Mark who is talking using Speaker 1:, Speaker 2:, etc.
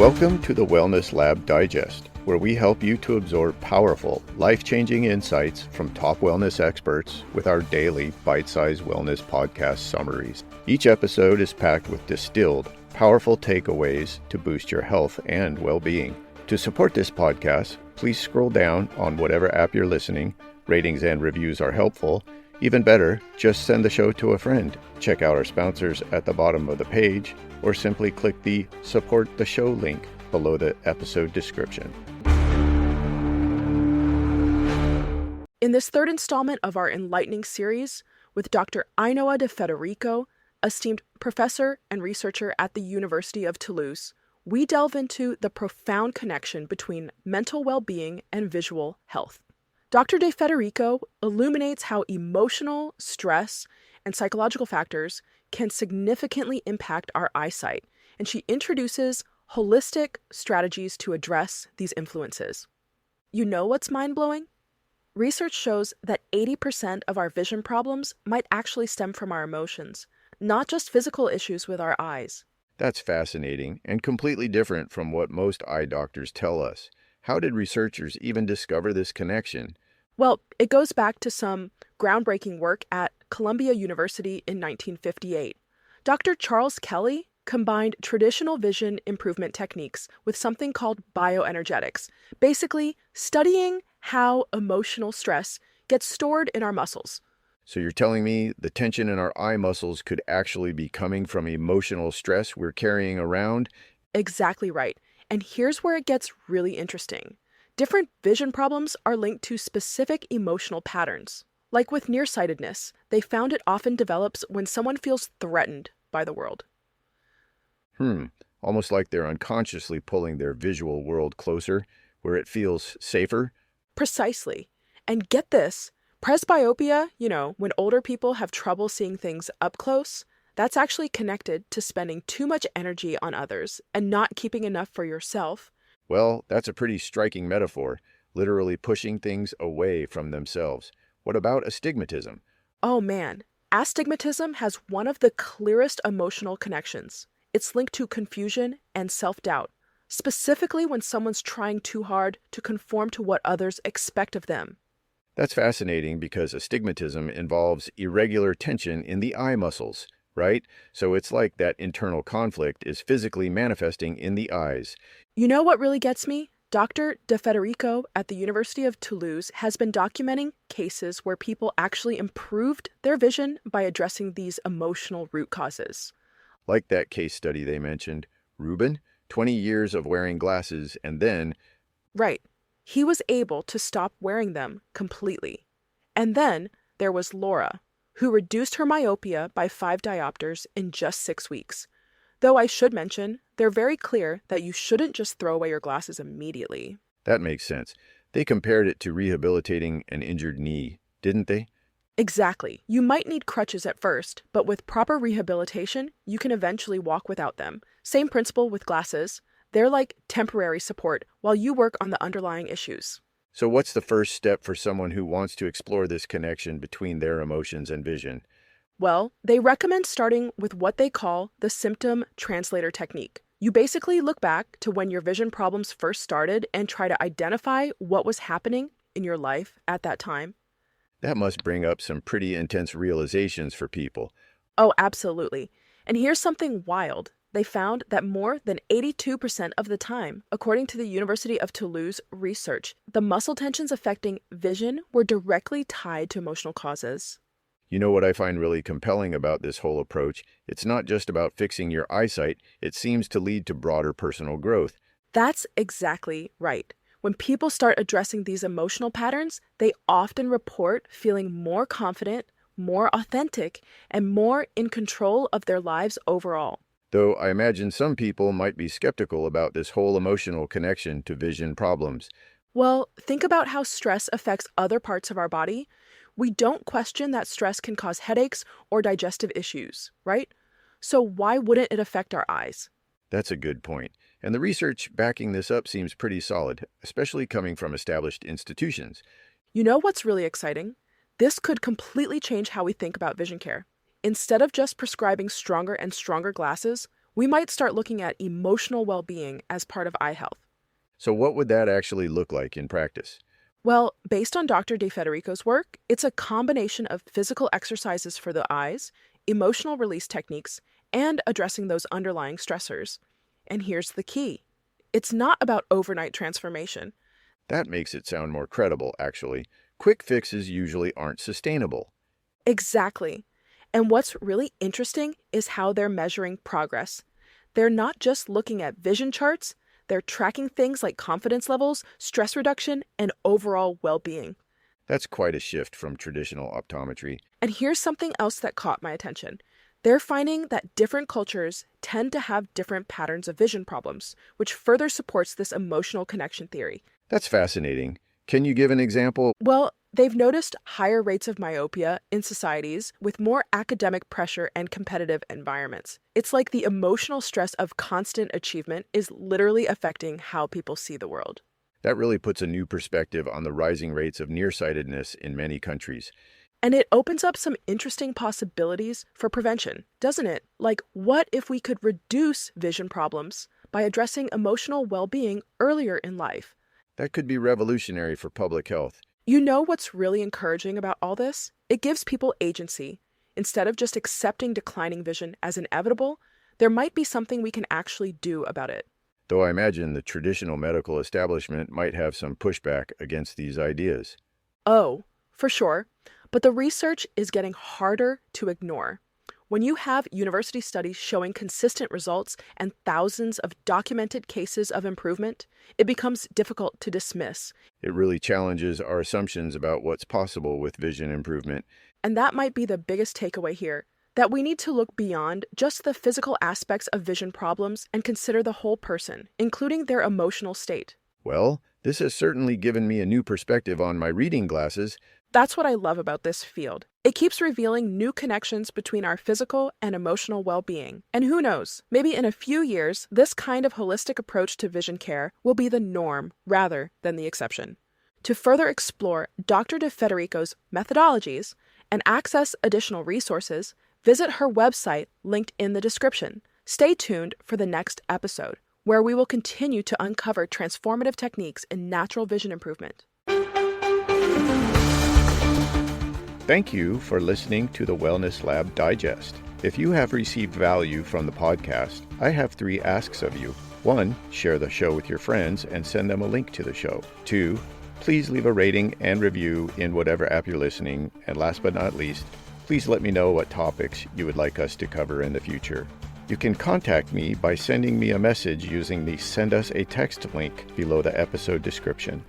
Speaker 1: Welcome to the Wellness Lab Digest, where we help you to absorb powerful, life-changing insights from top wellness experts with our daily bite-sized wellness podcast summaries. Each episode is packed with distilled, powerful takeaways to boost your health and well-being. To support this podcast, please scroll down on whatever app you're listening. Ratings and reviews are helpful. Even better, just send the show to a friend. Check out our sponsors at the bottom of the page, or simply click the Support the Show link below the episode description.
Speaker 2: In this third installment of our enlightening series with Dr. Ainhoa de Federico, esteemed professor and researcher at the University of Toulouse, we delve into the profound connection between mental well-being and visual health. Dr. De Federico illuminates how emotional, stress, and psychological factors can significantly impact our eyesight, and she introduces holistic strategies to address these influences. You know what's mind-blowing? Research shows that 80% of our vision problems might actually stem from our emotions, not just physical issues with our eyes.
Speaker 1: That's fascinating and completely different from what most eye doctors tell us. How did researchers even discover this connection?
Speaker 2: Well, it goes back to some groundbreaking work at Columbia University in 1958. Dr. Charles Kelly combined traditional vision improvement techniques with something called bioenergetics, basically studying how emotional stress gets stored in our muscles.
Speaker 1: So you're telling me the tension in our eye muscles could actually be coming from emotional stress we're carrying around?
Speaker 2: Exactly right. And here's where it gets really interesting. Different vision problems are linked to specific emotional patterns. Like with nearsightedness, they found it often develops when someone feels threatened by the world.
Speaker 1: Almost like they're unconsciously pulling their visual world closer, where it feels safer?
Speaker 2: Precisely. And get this, presbyopia, when older people have trouble seeing things up close, that's actually connected to spending too much energy on others and not keeping enough for yourself.
Speaker 1: Well, that's a pretty striking metaphor, literally pushing things away from themselves. What about astigmatism?
Speaker 2: Oh man, astigmatism has one of the clearest emotional connections. It's linked to confusion and self-doubt, specifically when someone's trying too hard to conform to what others expect of them.
Speaker 1: That's fascinating because astigmatism involves irregular tension in the eye muscles, right? So it's like that internal conflict is physically manifesting in the eyes.
Speaker 2: You know what really gets me? Dr. De Federico at the University of Toulouse has been documenting cases where people actually improved their vision by addressing these emotional root causes.
Speaker 1: Like that case study they mentioned, Ruben, 20 years of wearing glasses and then...
Speaker 2: Right. He was able to stop wearing them completely. And then there was Laura, who reduced her myopia by 5 diopters in just 6 weeks. Though I should mention, they're very clear that you shouldn't just throw away your glasses immediately.
Speaker 1: That makes sense. They compared it to rehabilitating an injured knee, didn't they?
Speaker 2: Exactly. You might need crutches at first, but with proper rehabilitation, you can eventually walk without them. Same principle with glasses. They're like temporary support while you work on the underlying issues.
Speaker 1: So what's the first step for someone who wants to explore this connection between their emotions and vision?
Speaker 2: Well, they recommend starting with what they call the symptom translator technique. You basically look back to when your vision problems first started and try to identify what was happening in your life at that time.
Speaker 1: That must bring up some pretty intense realizations for people.
Speaker 2: Oh, absolutely. And here's something wild. They found that more than 82% of the time, according to the University of Toulouse research, the muscle tensions affecting vision were directly tied to emotional causes.
Speaker 1: You know what I find really compelling about this whole approach? It's not just about fixing your eyesight, it seems to lead to broader personal growth.
Speaker 2: That's exactly right. When people start addressing these emotional patterns, they often report feeling more confident, more authentic, and more in control of their lives overall.
Speaker 1: Though I imagine some people might be skeptical about this whole emotional connection to vision problems.
Speaker 2: Well, think about how stress affects other parts of our body. We don't question that stress can cause headaches or digestive issues, right? So why wouldn't it affect our eyes?
Speaker 1: That's a good point. And the research backing this up seems pretty solid, especially coming from established institutions.
Speaker 2: You know what's really exciting? This could completely change how we think about vision care. Instead of just prescribing stronger and stronger glasses, we might start looking at emotional well-being as part of eye health.
Speaker 1: So what would that actually look like in practice?
Speaker 2: Well, based on Dr. De Federico's work, it's a combination of physical exercises for the eyes, emotional release techniques, and addressing those underlying stressors. And here's the key. It's not about overnight transformation.
Speaker 1: That makes it sound more credible, actually. Quick fixes usually aren't sustainable.
Speaker 2: Exactly. And what's really interesting is how they're measuring progress. They're not just looking at vision charts, they're tracking things like confidence levels, stress reduction, and overall well-being.
Speaker 1: That's quite a shift from traditional optometry.
Speaker 2: And here's something else that caught my attention. They're finding that different cultures tend to have different patterns of vision problems, which further supports this emotional connection theory.
Speaker 1: That's fascinating. Can you give an example?
Speaker 2: Well, they've noticed higher rates of myopia in societies with more academic pressure and competitive environments. It's like the emotional stress of constant achievement is literally affecting how people see the world.
Speaker 1: That really puts a new perspective on the rising rates of nearsightedness in many countries.
Speaker 2: And it opens up some interesting possibilities for prevention, doesn't it? Like, what if we could reduce vision problems by addressing emotional well-being earlier in life?
Speaker 1: That could be revolutionary for public health.
Speaker 2: You know what's really encouraging about all this? It gives people agency. Instead of just accepting declining vision as inevitable, there might be something we can actually do about it.
Speaker 1: Though I imagine the traditional medical establishment might have some pushback against these ideas.
Speaker 2: Oh, for sure. But the research is getting harder to ignore. When you have university studies showing consistent results and thousands of documented cases of improvement, it becomes difficult to dismiss.
Speaker 1: It really challenges our assumptions about what's possible with vision improvement.
Speaker 2: And that might be the biggest takeaway here, that we need to look beyond just the physical aspects of vision problems and consider the whole person, including their emotional state.
Speaker 1: Well, this has certainly given me a new perspective on my reading glasses.
Speaker 2: That's what I love about this field. It keeps revealing new connections between our physical and emotional well-being. And who knows, maybe in a few years, this kind of holistic approach to vision care will be the norm rather than the exception. To further explore Dr. De Federico's methodologies and access additional resources, visit her website linked in the description. Stay tuned for the next episode, where we will continue to uncover transformative techniques in natural vision improvement.
Speaker 1: Thank you for listening to the Wellness Lab Digest. If you have received value from the podcast, I have 3 asks of you. 1, share the show with your friends and send them a link to the show. 2, please leave a rating and review in whatever app you're listening. And last but not least, please let me know what topics you would like us to cover in the future. You can contact me by sending me a message using the Send Us a Text link below the episode description.